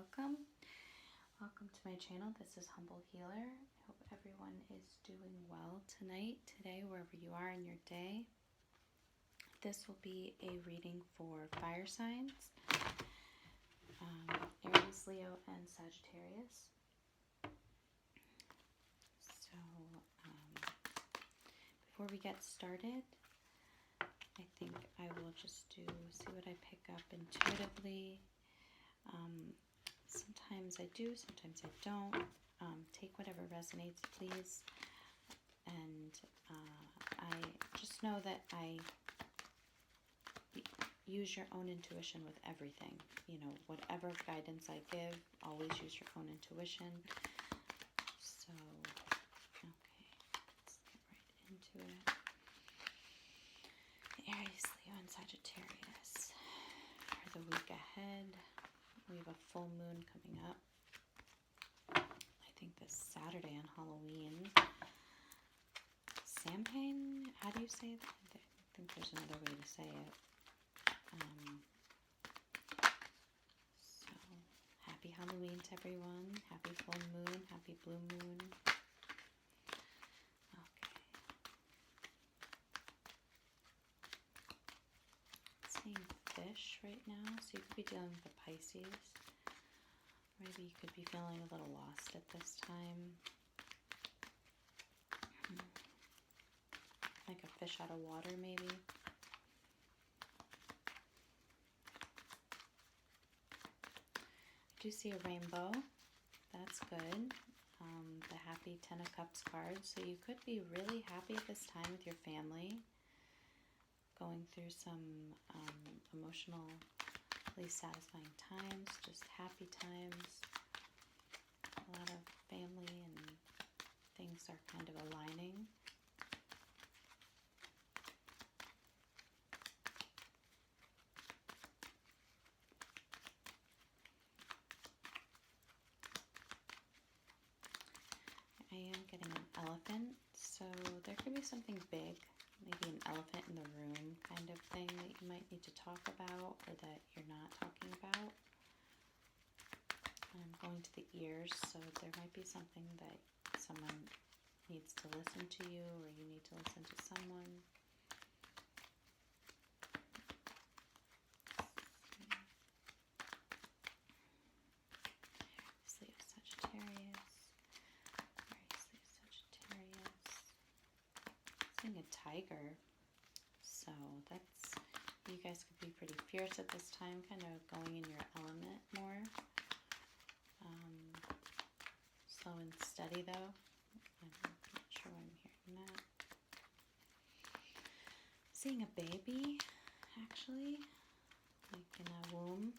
welcome. Welcome to my channel. This is Humble Healer. I hope everyone is doing well today, wherever you are in your day. This will be a reading for fire signs, Aries, Leo, and Sagittarius. So, before we get started, I think I will just see what I pick up intuitively. Sometimes I do, sometimes I don't. Take whatever resonates, please. And I just know that I use your own intuition with everything. You know, whatever guidance I give, always use your own intuition. So, okay, let's get right into it. Aries, Leo, and Sagittarius for the week ahead. We have a full moon coming up. I think this Saturday on Halloween. Samhain? How do you say that? I think there's another way to say it. So, happy Halloween to everyone. Happy full moon. Happy blue moon. Okay. Seeing fish right now, so you could be dealing with a Pisces. Maybe you could be feeling a little lost at this time. Like a fish out of water, maybe. I do see a rainbow. That's good. The happy 10 of Cups card. So you could be really happy at this time with your family. Going through some emotionally satisfying times, just happy times. A lot of family and things are kind of aligning. I am getting an elephant, so there could be something big. Maybe an elephant in the room kind of thing that you might need to talk about or that you're not talking about. I'm going to the ears, so there might be something that someone needs to listen to you or you need to listen to someone. Sagittarius. Sagittarius. Seeing a tiger. So that's, you guys could be pretty fierce at this time, kind of going in your element more. Slow and steady though. I'm not sure why I'm hearing that. Seeing a baby, actually, like in a womb.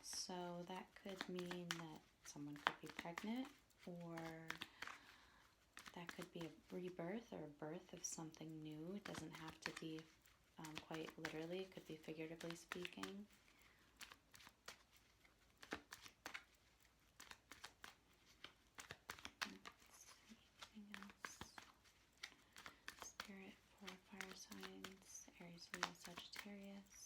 So that could mean that someone could be pregnant, or that could be a rebirth or a birth of something new. It doesn't have to be quite literally. It could be figuratively speaking. Anything else? Spirit for fire signs, Aries, Leo, Sagittarius.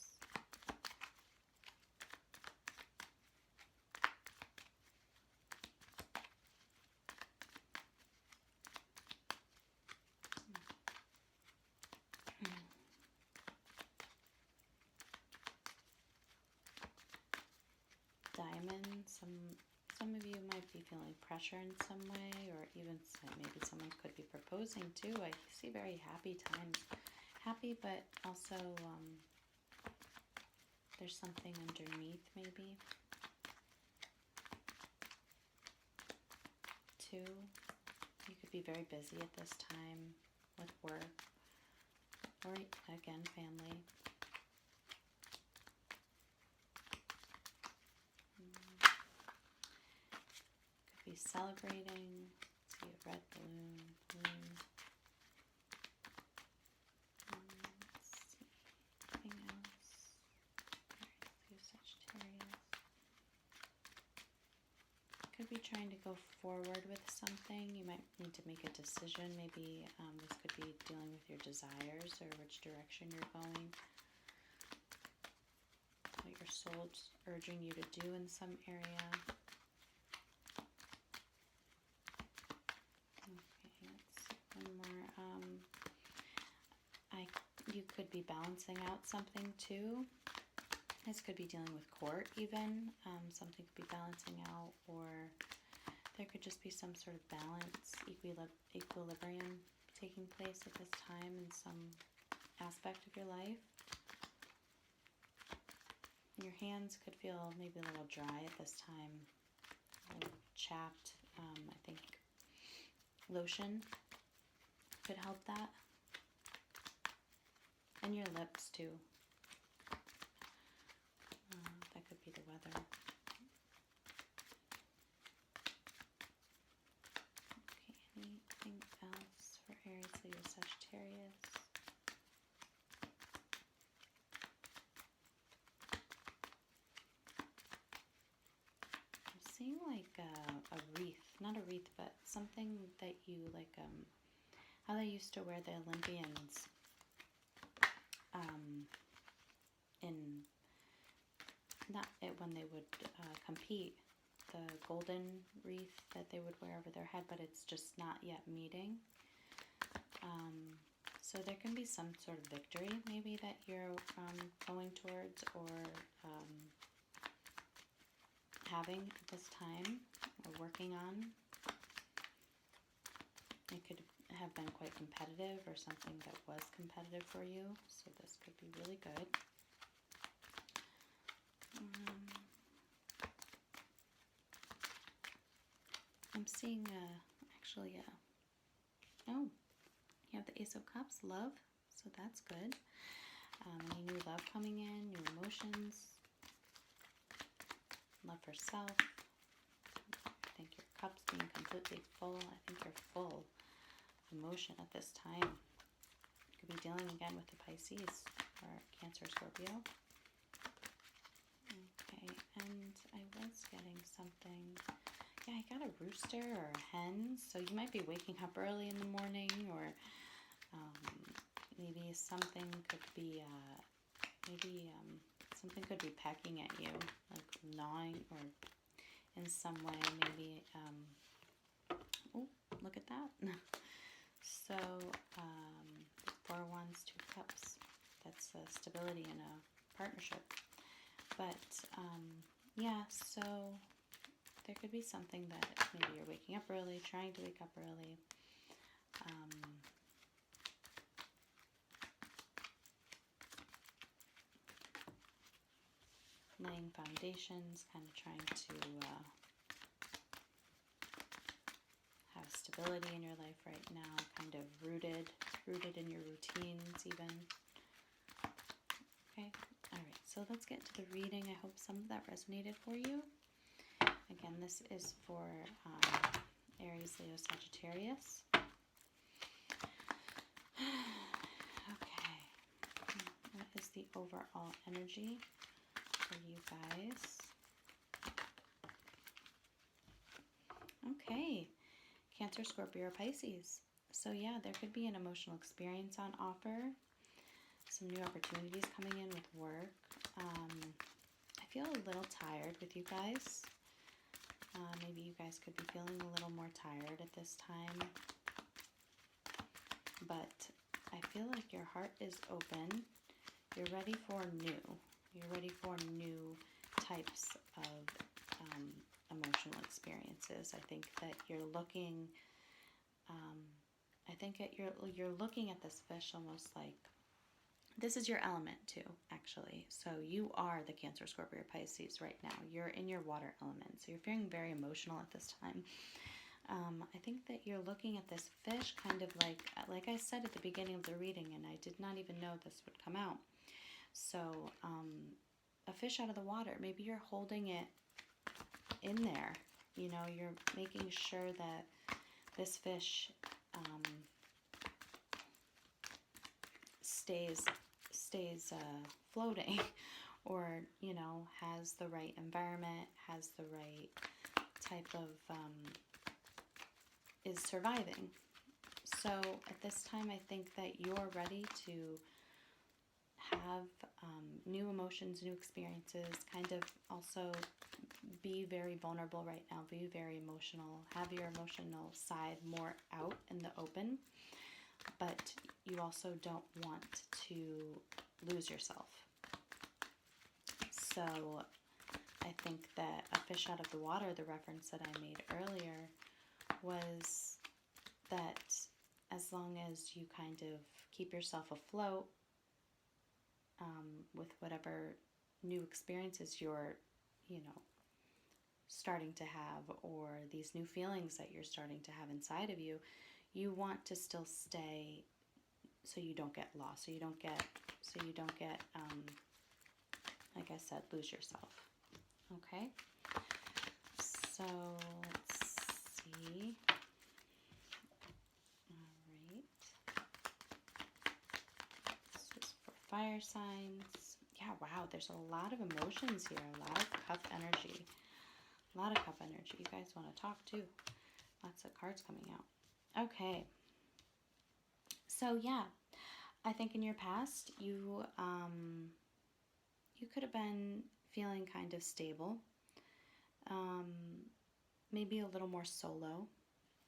Diamond. Some of you might be feeling pressure in some way, or even maybe someone could be proposing too. I see very happy times. Happy, but also there's something underneath maybe. Too. You could be very busy at this time with work, or again, family. Could be celebrating. See a red balloon. Let's see. Anything else? Aries, Sagittarius. Could be trying to go forward with something. You might need to make a decision. Maybe this could be dealing with your desires or which direction you're going. What you're soul's urging you to do in some area. Okay, let's see one more. You could be balancing out something too. This could be dealing with court even. Something could be balancing out, or there could just be some sort of balance, equilibrium taking place at this time in some aspect of your life. Your hands could feel maybe a little dry at this time, a little chapped. I think lotion could help that. And your lips too. That could be the weather. Okay, anything else for Aries, Leo, Sagittarius? I'm seeing like a wreath, not a wreath, but something that you like, how they used to wear the Olympians in, not it when they would compete, the golden wreath that they would wear over their head, but it's just not yet meeting. So there can be some sort of victory maybe that you're going towards, or having at this time, or working on. It could have been quite competitive, or something that was competitive for you, so this could be really good. I'm seeing actually oh, you have the Ace of Cups, love, so that's good. Any new love coming in, new emotions, love for self. I think your cup's being completely full. I think you're full emotion at this time. You could be dealing again with the Pisces or Cancer, Scorpio. Okay, and I was getting something. Yeah, I got a rooster or a hen, so you might be waking up early in the morning, or maybe something could be something could be pecking at you, like gnawing, or in some way, maybe. Oh, look at that. So, 4 Wands, 2 Cups. That's stability in a partnership. But, yeah, so there could be something that maybe you're waking up early, trying to wake up early. Laying foundations, kind of trying to have stability in your life right now, kind of rooted in your routines even. Okay, all right, so let's get to the reading. I hope some of that resonated for you. Again, this is for Aries, Leo, Sagittarius. Okay, what is the overall energy for you guys? Okay, Cancer, Scorpio, or Pisces. So yeah, there could be an emotional experience on offer. Some new opportunities coming in with work. I feel a little tired with you guys. Maybe you guys could be feeling a little more tired at this time. But I feel like your heart is open. You're ready for new. You're ready for new types of emotional experiences. I think that you're looking. You're looking at this fish almost like this is your element too, actually. So you are the Cancer, Scorpio, Pisces right now. You're in your water element, so you're feeling very emotional at this time. I think that you're looking at this fish kind of like I said at the beginning of the reading, and I did not even know this would come out. So a fish out of the water, maybe you're holding it in there. You know, you're making sure that this fish stays floating, or, you know, has the right environment, has the right type of, is surviving. So at this time, I think that you're ready to have new emotions, new experiences, kind of also be very vulnerable right now, be very emotional, have your emotional side more out in the open, but you also don't want to lose yourself. So I think that a fish out of the water, the reference that I made earlier, was that as long as you kind of keep yourself afloat with whatever new experiences you're, starting to have, or these new feelings that you're starting to have inside of you, you want to still stay so you don't get lost, so you don't get, like I said, lose yourself. Okay? So let's see. All right. This is for fire signs. Yeah, wow, there's a lot of emotions here, a lot of cup energy. A lot of cup energy. You guys want to talk too. Lots of cards coming out. Okay. So yeah, I think in your past you could have been feeling kind of stable. Maybe a little more solo.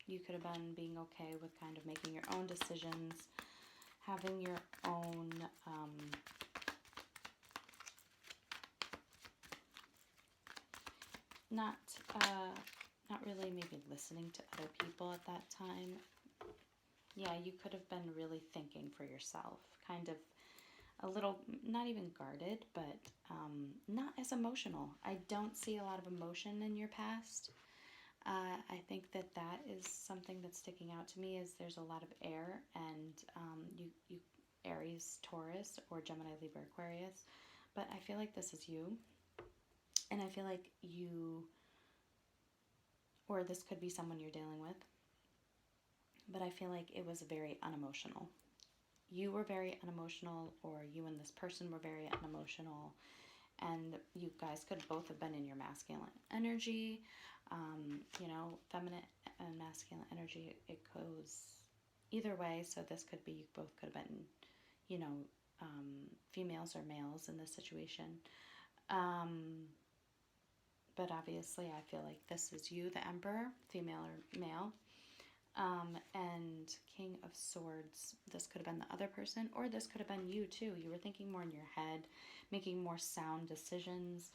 You could have been being okay with kind of making your own decisions, having your own not really maybe listening to other people at that time. Yeah, you could have been really thinking for yourself, kind of a little, not even guarded, but not as emotional. I don't see a lot of emotion in your past. I think that is something that's sticking out to me, is there's a lot of air, and you Aries, Taurus, or Gemini, Libra, Aquarius. But I feel like this is you. And I feel like you, or this could be someone you're dealing with, but I feel like it was very unemotional. You were very unemotional, or you and this person were very unemotional, and you guys could both have been in your masculine energy. Feminine and masculine energy, it goes either way. So this could be, you both could have been, females or males in this situation. But obviously I feel like this is you, the Emperor, female or male. And King of Swords, this could have been the other person, or this could have been you too. You were thinking more in your head, making more sound decisions,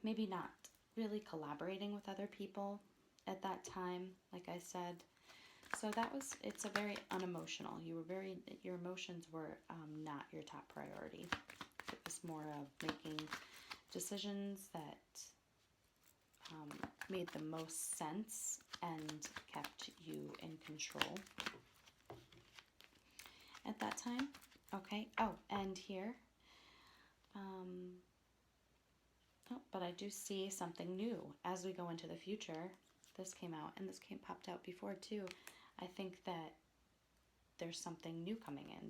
maybe not really collaborating with other people at that time, like I said. So it's a very unemotional. Your emotions were not your top priority. It was more of making decisions that made the most sense and kept you in control at that time. Okay. Oh, and here, but I do see something new as we go into the future. This came out, and this popped out before too. I think that there's something new coming in.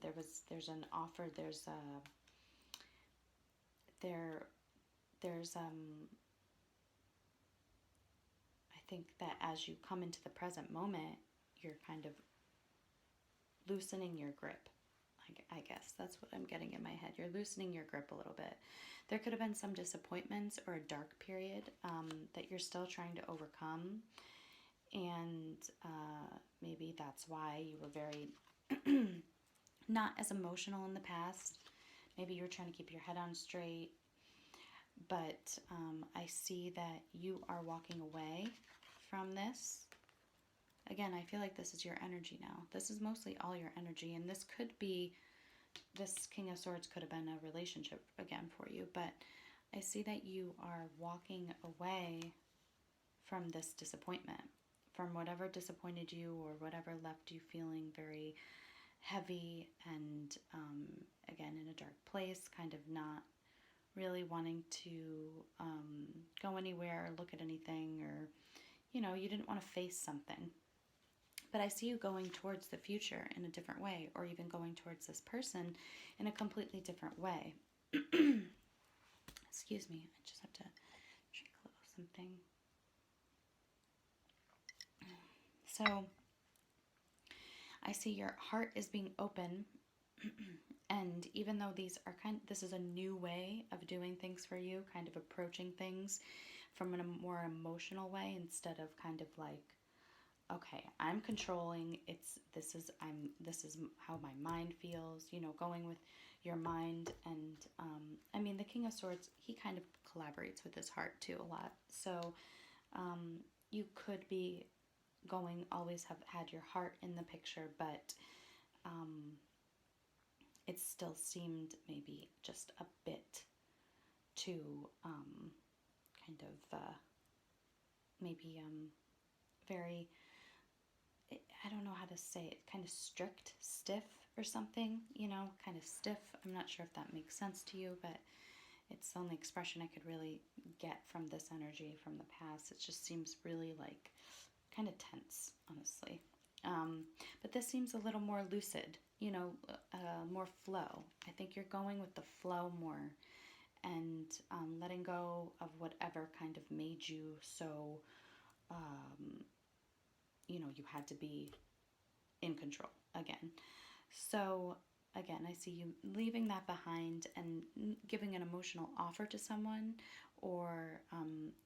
There's an offer. There's I think that as you come into the present moment, you're kind of loosening your grip. I guess that's what I'm getting in my head. You're loosening your grip a little bit. There could have been some disappointments or a dark period that you're still trying to overcome. And maybe that's why you were very not as emotional in the past. Maybe you were trying to keep your head on straight. But I see that you are walking away from this. Again, I feel like this is your energy now. This is mostly all your energy. And this King of Swords could have been a relationship again for you. But I see that you are walking away from this disappointment, from whatever disappointed you or whatever left you feeling very heavy and, again, in a dark place, kind of not really wanting to go anywhere or look at anything, or, you didn't want to face something. But I see you going towards the future in a different way, or even going towards this person in a completely different way. Excuse me, I just have to drink a little something. So I see your heart is being open And even though this is a new way of doing things for you, kind of approaching things from a more emotional way instead of kind of like, okay, I'm controlling. This is how my mind feels. Going with your mind, and I mean, the King of Swords, he kind of collaborates with his heart too a lot. So you could be always have had your heart in the picture, but it still seemed maybe just a bit too kind of maybe very, I don't know how to say it, kind of strict, stiff or something, kind of stiff. I'm not sure if that makes sense to you, but it's the only expression I could really get from this energy from the past. It just seems really like kind of tense, honestly. But this seems a little more lucid, more flow. I think you're going with the flow more, and letting go of whatever kind of made you so, you had to be in control again. So, again, I see you leaving that behind and giving an emotional offer to someone, or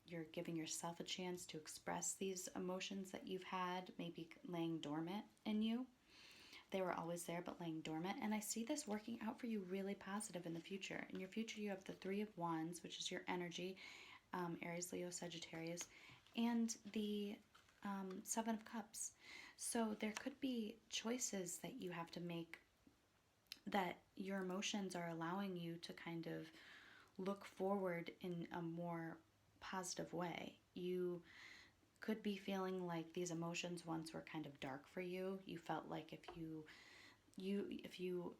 you're giving yourself a chance to express these emotions that you've had, maybe laying dormant in you. They were always there, but laying dormant. And I see this working out for you really positive in the future. In your future, you have the Three of Wands, which is your energy, Aries, Leo, Sagittarius, and the Seven of Cups. So there could be choices that you have to make, that your emotions are allowing you to kind of look forward in a more positive way. You could be feeling like these emotions once were kind of dark for you. You felt like if you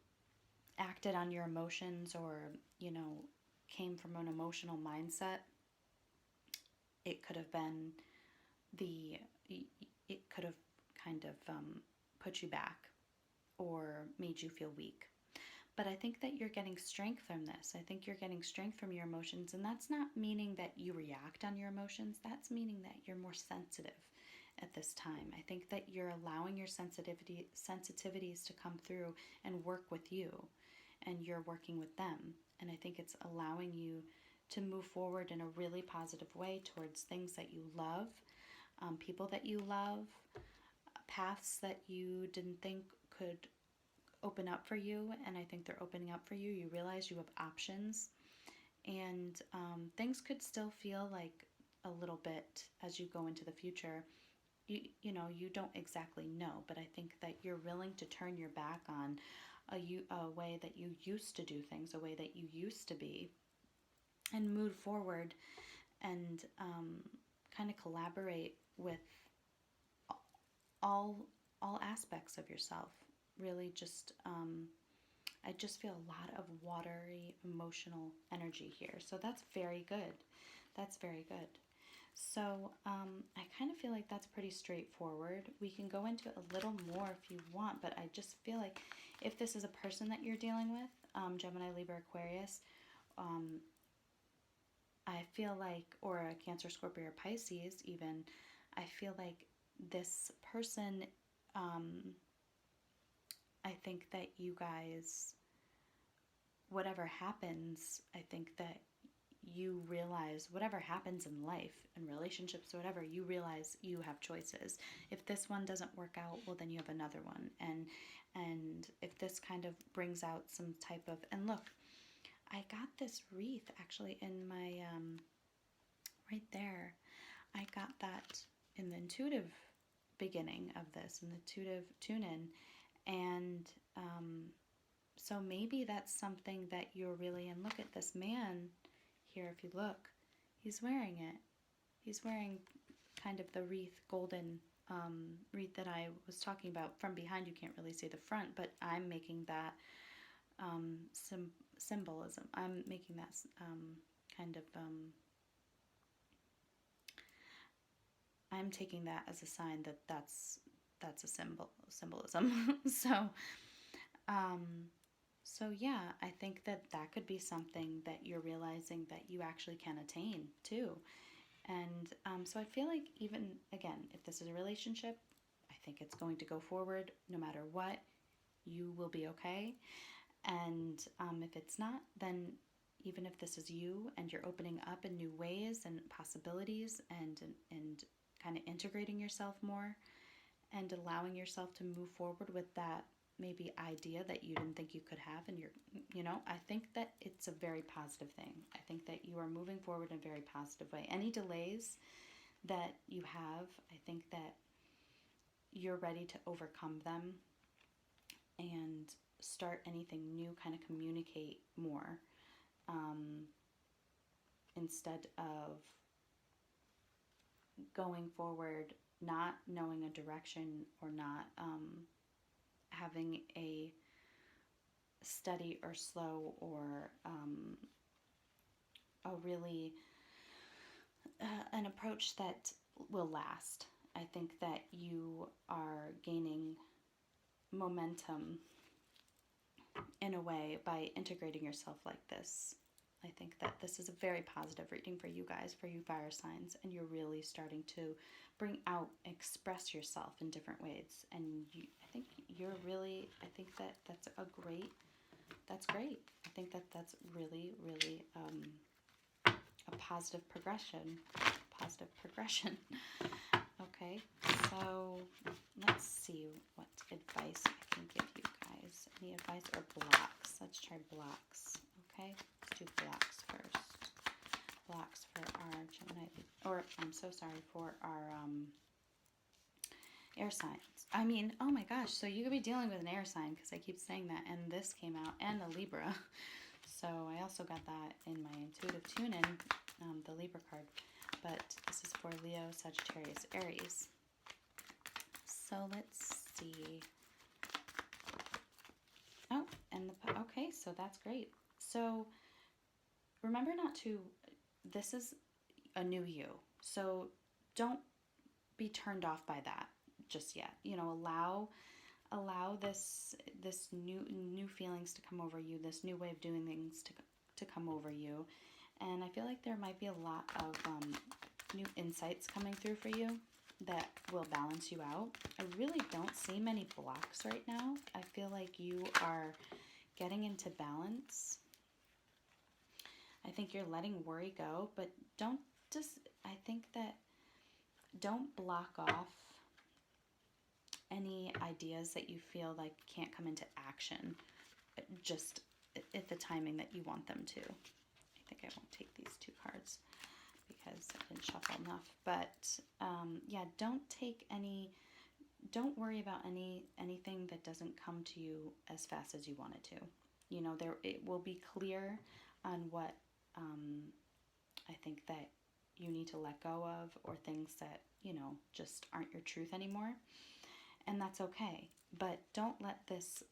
acted on your emotions, or came from an emotional mindset, it could have been the it could have kind of put you back or made you feel weak. But I think that you're getting strength from this. I think you're getting strength from your emotions, and that's not meaning that you react on your emotions. That's meaning that you're more sensitive at this time. I think that you're allowing your sensitivities to come through and work with you, and you're working with them. And I think it's allowing you to move forward in a really positive way towards things that you love, people that you love, paths that you didn't think could open up for you, and I think they're opening up for you. You realize you have options, and things could still feel like a little bit as you go into the future. You don't exactly know, but I think that you're willing to turn your back on a way that you used to do things, a way that you used to be, and move forward, and kind of collaborate with all aspects of yourself. Really, just I just feel a lot of watery emotional energy here, so that's very good. That's very good. So I kind of feel like that's pretty straightforward. We can go into it a little more if you want, but I just feel like if this is a person that you're dealing with, Gemini, Libra, Aquarius, I feel like, or a Cancer, Scorpio, or Pisces even, I feel like this person, I think that you guys, whatever happens, I think that you realize whatever happens in life, in relationships, whatever, you realize you have choices. If this one doesn't work out, well, then you have another one. And if this kind of brings out some type of, and look, I got this wreath actually in my, right there. I got that in the intuitive beginning of this, in the intuitive tune-in. And so maybe that's something that you're really, and look at this man here, if you look, he's wearing it. He's wearing kind of the wreath, golden wreath that I was talking about. From behind, you can't really see the front, but I'm making that symbolism. I'm making that kind of, I'm taking that as a sign that that's a symbolism. So yeah, I think that that could be something that you're realizing that you actually can attain too. And so I feel like, even again, if this is a relationship, I think it's going to go forward no matter what. you will be okay. And if it's not, then even if this is you and you're opening up in new ways and possibilities and kind of integrating yourself more and allowing yourself to move forward with that maybe idea that you didn't think you could have, and I think that it's a very positive thing. I think that you are moving forward in a very positive way. Any delays that you have, I think that you're ready to overcome them and start anything new, kind of communicate more, instead of going forward not knowing a direction or not having a steady or slow or a really an approach that will last. I think that you are gaining momentum in a way by integrating yourself like this. I think that this is a very positive reading for you guys, for you fire signs, and you're really starting to bring out, express yourself in different ways. And I think that that's great. I think that that's really, really a positive progression. Okay, so let's see what advice I can give you guys. Any advice or blocks? Let's try blocks. Okay, let's do blocks first. Blocks for our Gemini, or I'm so sorry, for our air signs. I mean, oh my gosh, so you could be dealing with an air sign, because I keep saying that, and this came out, and a Libra. So I also got that in my intuitive tune-in, the Libra card. But this is for Leo, Sagittarius, Aries. So let's see. Oh, and okay, so that's great. So remember not to, this is a new you. So don't be turned off by that just yet. Allow this new feelings to come over you, this new way of doing things to come over you. And I feel like there might be a lot of new insights coming through for you that will balance you out. I really don't see many blocks right now. I feel like you are getting into balance. I think you're letting worry go, but I think that don't block off any ideas that you feel like can't come into action just at the timing that you want them to. I think I won't take these two cards because I didn't shuffle enough. But yeah, don't worry about anything that doesn't come to you as fast as you want it to. It will be clear on what I think that you need to let go of, or things that, just aren't your truth anymore. And that's okay. But don't let this,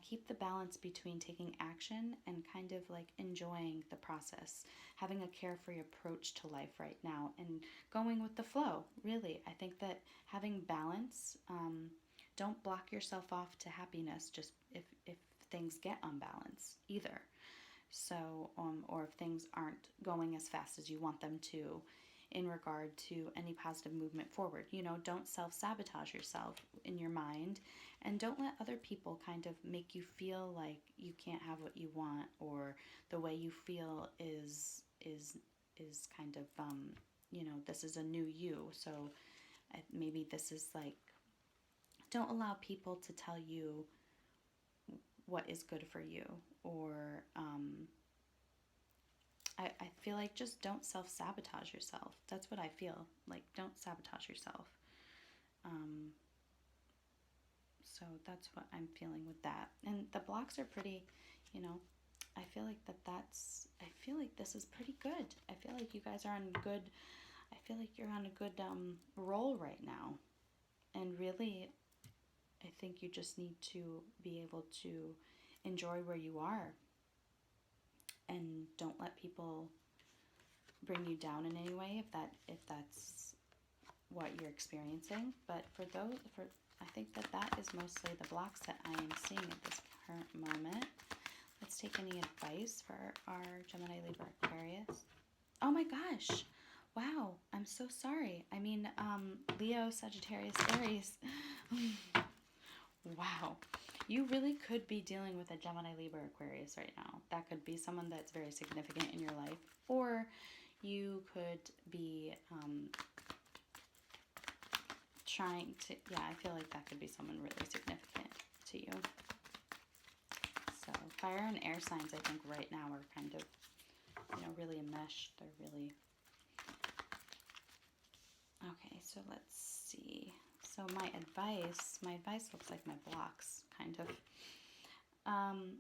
keep the balance between taking action and kind of like enjoying the process, having a carefree approach to life right now and going with the flow, really. I think that having balance, don't block yourself off to happiness just if things get unbalanced either. So, or if things aren't going as fast as you want them to in regard to any positive movement forward. Don't self-sabotage yourself in your mind, and don't let other people kind of make you feel like you can't have what you want, or the way you feel is kind of, this is a new you. So maybe this is like, don't allow people to tell you what is good for you, or I feel like just don't self-sabotage yourself. That's what I feel like. Don't sabotage yourself. So that's what I'm feeling with that. And the blocks are pretty, I feel like I feel like this is pretty good. I feel like you guys are on good, I feel like you're on a good roll right now. And really, I think you just need to be able to enjoy where you are, and don't let people bring you down in any way if that's what you're experiencing. But I think that is mostly the blocks that I am seeing at this current moment. Let's take any advice for our Gemini, Libra, Aquarius. Oh my gosh. Wow. I'm so sorry. I mean, Leo, Sagittarius, Aries. Wow. You really could be dealing with a Gemini, Libra, Aquarius right now. That could be someone that's very significant in your life. Or you could be trying to, yeah, I feel like that could be someone really significant to you. So fire and air signs, I think right now are kind of, you know, really enmeshed. They're really, okay, so let's see. So my advice looks like my blocks, kind of.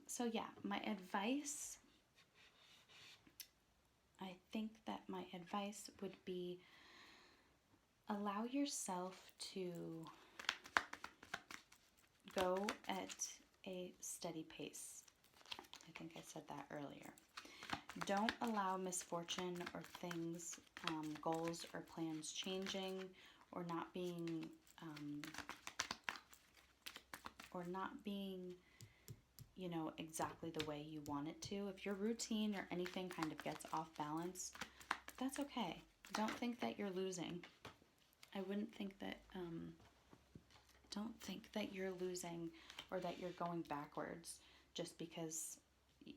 So yeah, my advice, I think that my advice would be allow yourself to go at a steady pace. I think I said that earlier. Don't allow misfortune or things, goals or plans changing or not being, you know, exactly the way you want it to. If your routine or anything kind of gets off balance, that's okay. Don't think that you're losing. I wouldn't think that, don't think that you're losing or that you're going backwards just because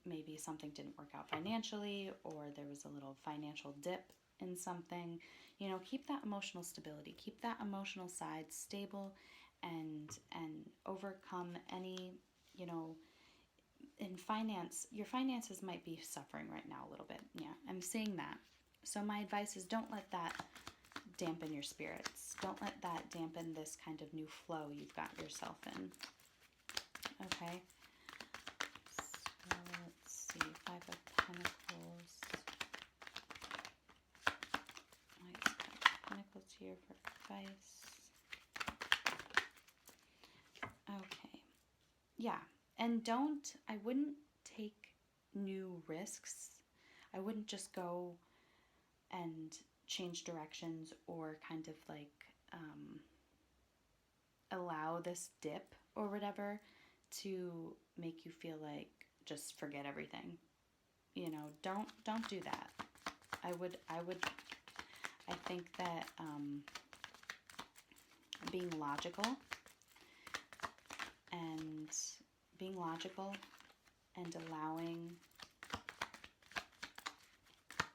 maybe something didn't work out financially or there was a little financial dip in something. You know, keep that emotional stability, keep that emotional side stable, and overcome any, you know, in finance, your finances might be suffering right now a little bit. Yeah, I'm seeing that. So my advice is don't let that dampen your spirits. Don't let that dampen this kind of new flow you've got yourself in. Okay. So let's see. 5 of Pentacles. Nice. 5 of Pentacles here for advice. Okay. Yeah. And I wouldn't take new risks. I wouldn't just go and change directions or kind of like allow this dip or whatever to make you feel like just forget everything. You know, don't do that. I think that being logical and allowing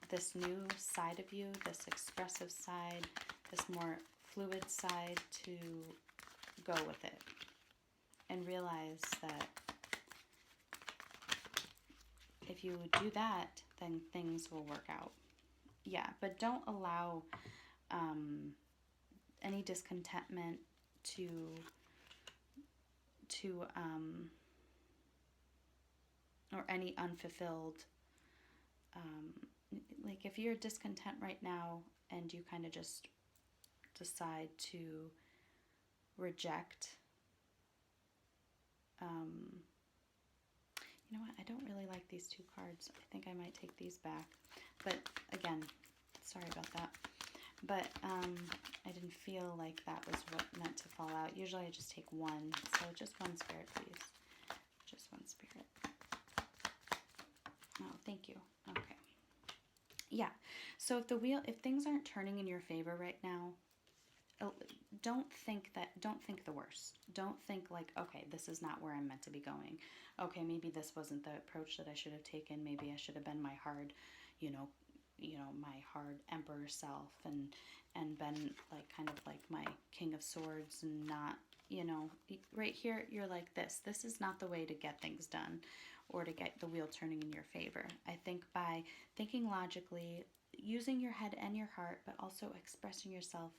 this new side of you, this expressive side, this more fluid side, to go with it and realize that if you do that, then things will work out. Yeah, but don't allow any discontentment to or any unfulfilled, like if you're discontent right now and you kind of just decide to reject, you know what, I don't really like these 2 cards. I think I might take these back, but again, sorry about that. But I didn't feel like that was what meant to fall out. Usually I just take 1, so just 1 spirit, please. Just 1 spirit. Oh, thank you. Okay. Yeah. So if things aren't turning in your favor right now, don't think the worst. Don't think like, okay, this is not where I'm meant to be going. Okay, maybe this wasn't the approach that I should have taken. Maybe I should have been my hard, my hard emperor self and been like kind of like my King of Swords and not, right here you're like this. This is not the way to get things done or to get the wheel turning in your favor. I think by thinking logically, using your head and your heart, but also expressing yourself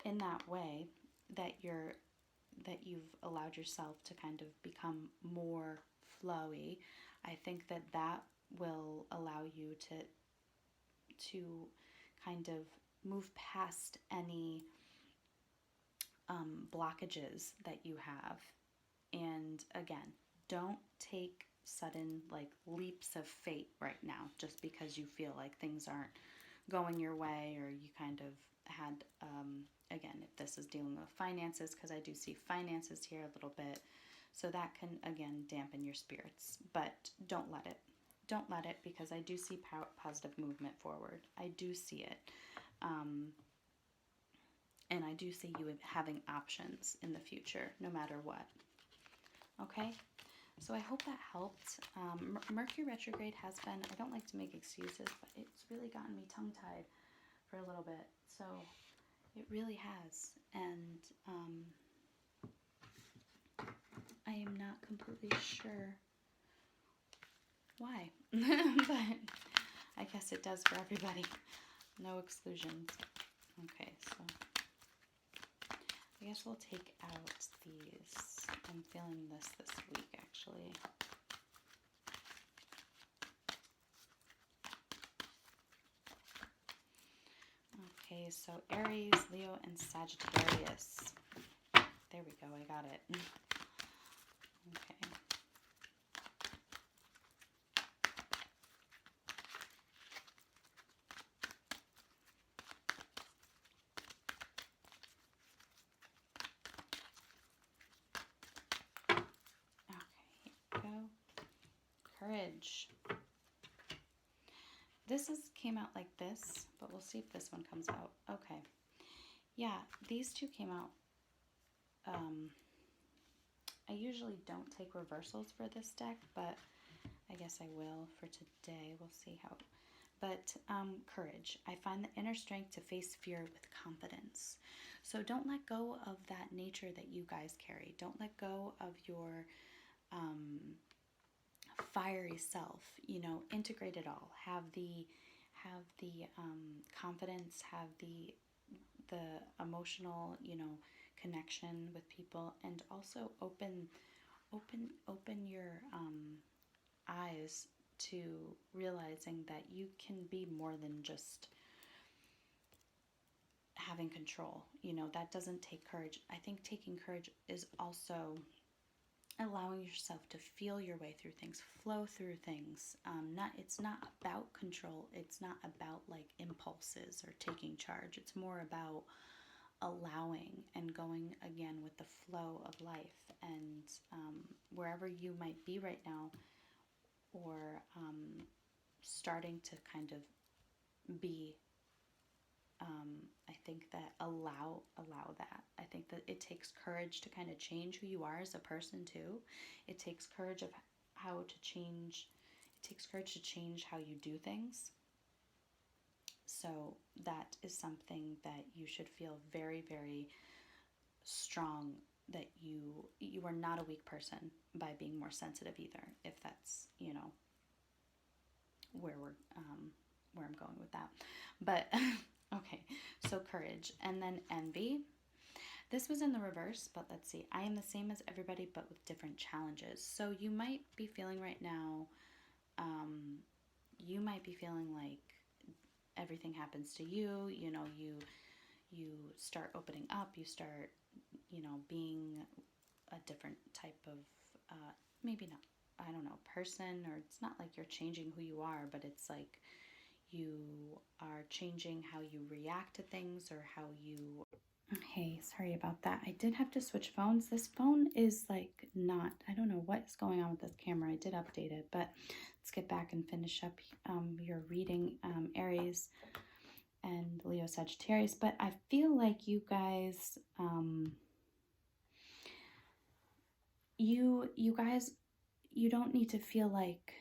in that way that you've allowed yourself to kind of become more flowy, I think that will allow you to kind of move past any blockages that you have. And again, don't take sudden like leaps of fate right now just because you feel like things aren't going your way, or you kind of had again, if this is dealing with finances, because I do see finances here a little bit, so that can again dampen your spirits. But don't let it, because I do see positive movement forward. I do see it, and I do see you having options in the future no matter what. Okay? So I hope that helped. Mercury retrograde has been, I don't like to make excuses, but it's really gotten me tongue-tied for a little bit. So it really has. And I am not completely sure why. But I guess it does for everybody. No exclusions. Okay, so I guess we'll take out these. I'm feeling this week, actually. Okay, so Aries, Leo, and Sagittarius. There we go, I got it. Okay. Go. Courage. This came out like this, but we'll see if this one comes out. Okay. Yeah, these two came out. I usually don't take reversals for this deck, but I guess I will for today. We'll see how. But courage. I find the inner strength to face fear with confidence. So don't let go of that nature that you guys carry. Don't let go of your fiery self. You know, integrate it all. Have the confidence. Have the emotional, you know, connection with people, and also open your eyes to realizing that you can be more than just having control. You know, that doesn't take courage. I think taking courage is also allowing yourself to feel your way through things, flow through things. It's not about control. It's not about like impulses or taking charge. It's more about allowing and going again with the flow of life. And wherever you might be right now, or starting to kind of be, I think that allow that. I think that it takes courage to kind of change who you are as a person too. It takes courage of how to change. It takes courage to change how you do things. So that is something that you should feel very, very strong, that you are not a weak person by being more sensitive either, if that's, you know, where I'm going with that. But okay, so courage. And then envy. This was in the reverse, but let's see. I am the same as everybody, but with different challenges. So you might be feeling right now, you might be feeling like everything happens to you. You know, you start opening up. You start, you know, being a different type of, maybe not, I don't know, person, or it's not like you're changing who you are, but it's like you are changing how you react to things, or how you... Okay, sorry about that. I did have to switch phones. This phone is like not, I don't know what is going on with this camera. I did update it, but let's get back and finish up your reading, Aries and Leo, Sagittarius. But I feel like you guys, you guys, you don't need to feel like,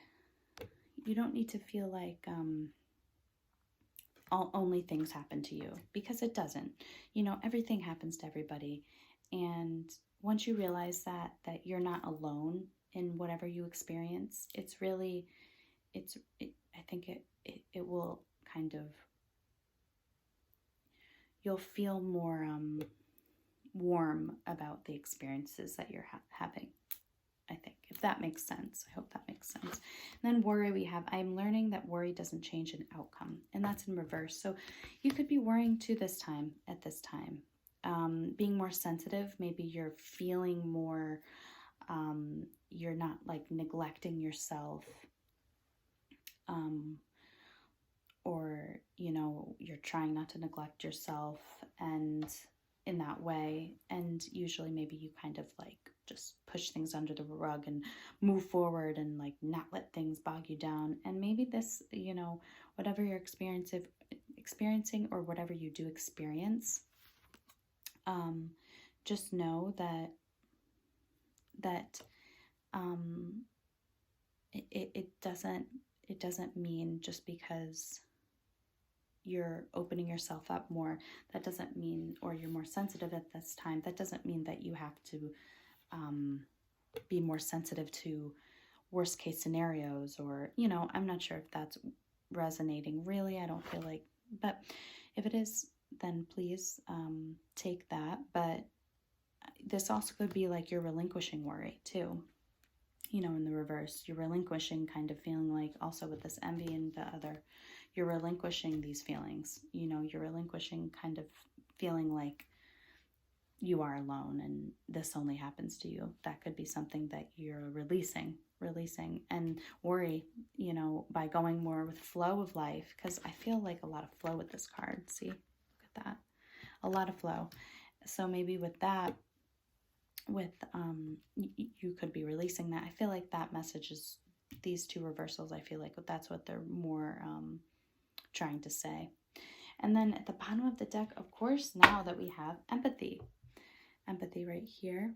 only things happen to you, because it doesn't. You know, everything happens to everybody. And once you realize that you're not alone in whatever you experience, it's really, I think it will kind of, you'll feel more warm about the experiences that you're having, I think, if that makes sense. I hope that makes sense. And then worry, we have, I'm learning that worry doesn't change an outcome, and that's in reverse. So you could be worrying too at this time, being more sensitive. Maybe you're feeling more, you're not like neglecting yourself, or, you know, you're trying not to neglect yourself, and in that way. And usually maybe you kind of like just push things under the rug and move forward, and like not let things bog you down. And maybe this, you know, whatever you're experiencing, or whatever you do experience, just know that it doesn't mean just because you're opening yourself up more, that doesn't mean, or you're more sensitive at this time, that doesn't mean that you have to be more sensitive to worst case scenarios, or, I'm not sure if that's resonating really. I don't feel like, but if it is, then please take that. But this also could be like you're relinquishing worry too. In the reverse, you're relinquishing, kind of feeling like, also with this envy and the other, you're relinquishing these feelings. You're relinquishing, kind of feeling like you are alone and this only happens to you. That could be something that you're releasing. And worry, by going more with flow of life, because I feel like a lot of flow with this card. See, look at that. A lot of flow. So maybe with that, you could be releasing that. I feel like that message is, these two reversals, I feel like that's what they're more trying to say. And then at the bottom of the deck, of course, now that we have empathy right here.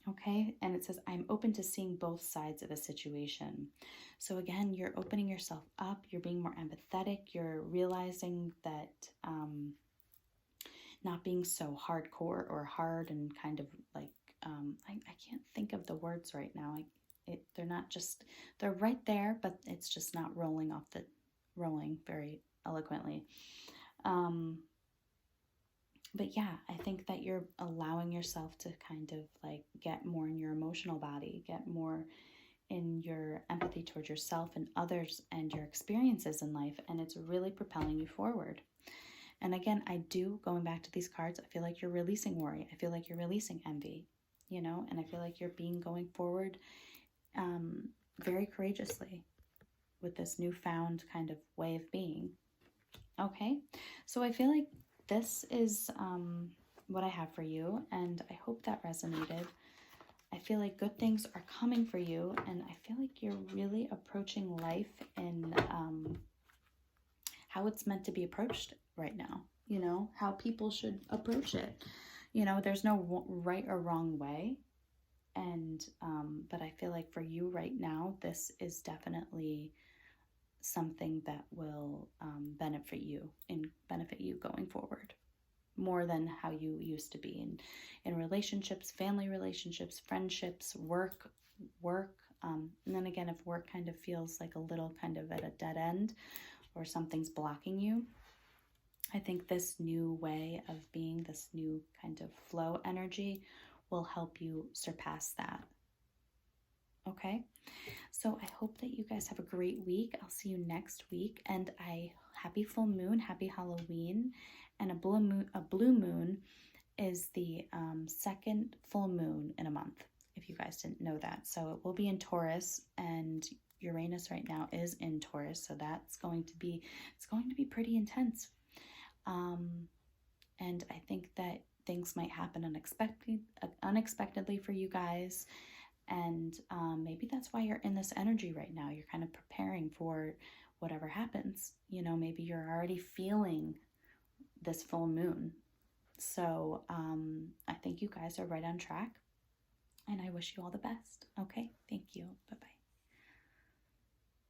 Okay, and it says, I'm open to seeing both sides of a situation. So again, you're opening yourself up, you're being more empathetic, you're realizing that not being so hardcore or hard and kind of like, I can't think of the words right now. They're not just, they're right there, but it's just not rolling very eloquently. But yeah, I think that you're allowing yourself to kind of like get more in your emotional body, get more in your empathy towards yourself and others and your experiences in life, and it's really propelling you forward. And again, going back to these cards, I feel like you're releasing worry. I feel like you're releasing envy, and I feel like you're going forward very courageously with this newfound kind of way of being. Okay, so I feel like this is what I have for you, and I hope that resonated. I feel like good things are coming for you, and I feel like you're really approaching life in how it's meant to be approached right now, how people should approach it. There's no right or wrong way. And but I feel like for you right now, this is definitely something that will benefit you going forward, more than how you used to be in relationships, family relationships, friendships, work. And then again, if work kind of feels like a little kind of at a dead end, or something's blocking you, I think this new way of being, this new kind of flow energy, will help you surpass that. Okay, so I hope that you guys have a great week. I'll see you next week, and happy full moon, happy Halloween. And a blue moon is the second full moon in a month, if you guys didn't know that. So it will be in Taurus, and Uranus right now is in Taurus, so it's going to be pretty intense. And I think that things might happen unexpectedly for you guys. And maybe that's why you're in this energy right now. You're kind of preparing for whatever happens. Maybe you're already feeling this full moon. So I think you guys are right on track. And I wish you all the best. Okay, thank you. Bye-bye.